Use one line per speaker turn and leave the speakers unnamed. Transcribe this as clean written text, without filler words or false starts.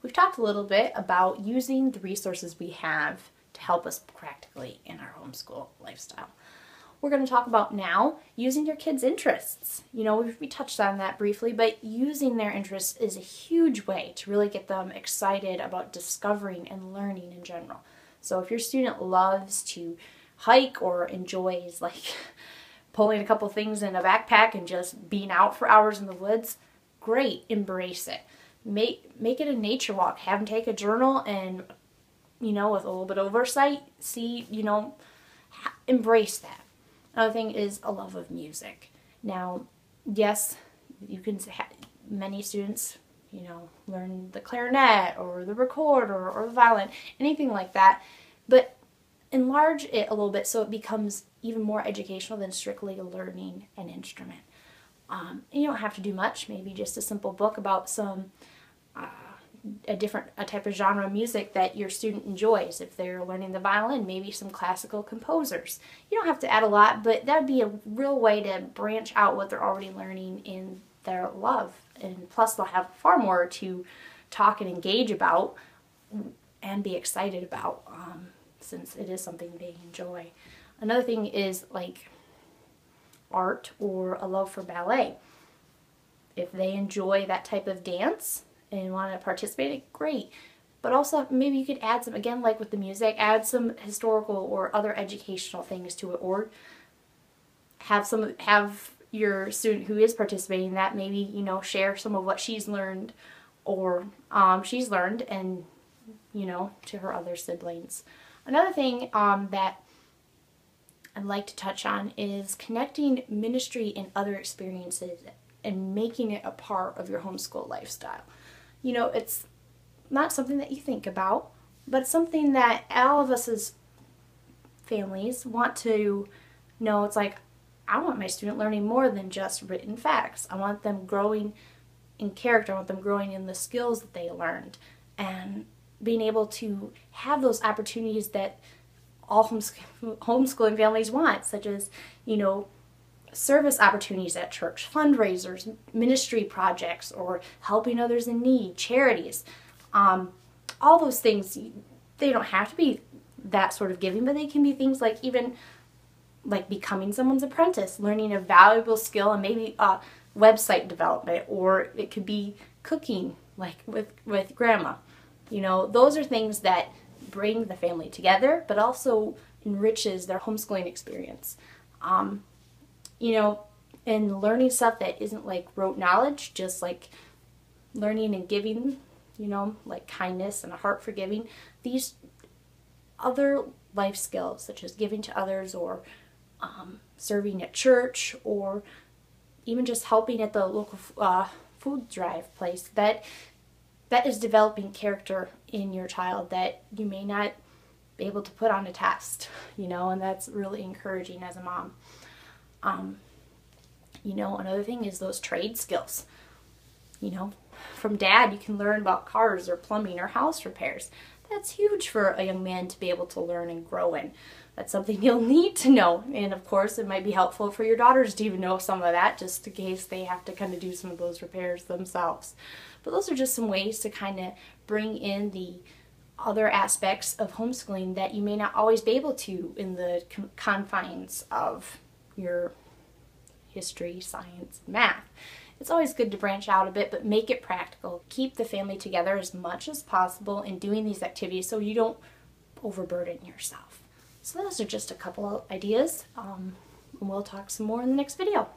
we've talked a little bit about using the resources we have to help us practically in our homeschool lifestyle. We're going to talk about now using your kids' interests. You know, we touched on that briefly, but using their interests is a huge way to really get them excited about discovering and learning in general. So if your student loves to hike or enjoys like pulling a couple things in a backpack and just being out for hours in the woods, great, embrace it. Make it a nature walk. Have them take a journal and, you know, with a little bit of oversight, see, you know, embrace that. Another thing is a love of music. Now, yes, you can many students, you know, learn the clarinet or the recorder or the violin, anything like that, but enlarge it a little bit so it becomes even more educational than strictly learning an instrument. And you don't have to do much, maybe just a simple book about some a type of genre of music that your student enjoys. If they're learning the violin, maybe some classical composers. You don't have to add a lot, but that would be a real way to branch out what they're already learning in their love. And plus they'll have far more to talk and engage about and be excited about, since it is something they enjoy. Another thing is like art or a love for ballet. If they enjoy that type of dance and want to participate, great. But also maybe you could add some, again, like with the music, add some historical or other educational things to it, or have your student who is participating in that maybe, you know, share some of what she's learned or and, you know, to her other siblings. Another thing that I'd like to touch on is connecting ministry and other experiences and making it a part of your homeschool lifestyle. You know, it's not something that you think about, but it's something that all of us as families want to know. It's like, I want my student learning more than just written facts. I want them growing in character. I want them growing in the skills that they learned and being able to have those opportunities that all homeschooling families want, such as, you know, service opportunities at church, fundraisers, ministry projects, or helping others in need, charities. All those things, they don't have to be that sort of giving, but they can be things like even like becoming someone's apprentice, learning a valuable skill and maybe website development, or it could be cooking like with grandma. You know, those are things that bring the family together, but also enriches their homeschooling experience. You know, and learning stuff that isn't like rote knowledge, just like learning and giving, you know, like kindness and a heart for giving. These other life skills, such as giving to others or serving at church or even just helping at the local food drive place, that is developing character in your child that you may not be able to put on a test, you know, and that's really encouraging as a mom. You know, another thing is those trade skills. You know, from dad you can learn about cars or plumbing or house repairs. That's huge for a young man to be able to learn and grow in. That's something you'll need to know. And of course it might be helpful for your daughters to even know some of that, just in case they have to kind of do some of those repairs themselves. But those are just some ways to kind of bring in the other aspects of homeschooling that you may not always be able to in the confines of your history, science, math. It's always good to branch out a bit, but make it practical. Keep the family together as much as possible in doing these activities so you don't overburden yourself. So those are just a couple of ideas, and we'll talk some more in the next video.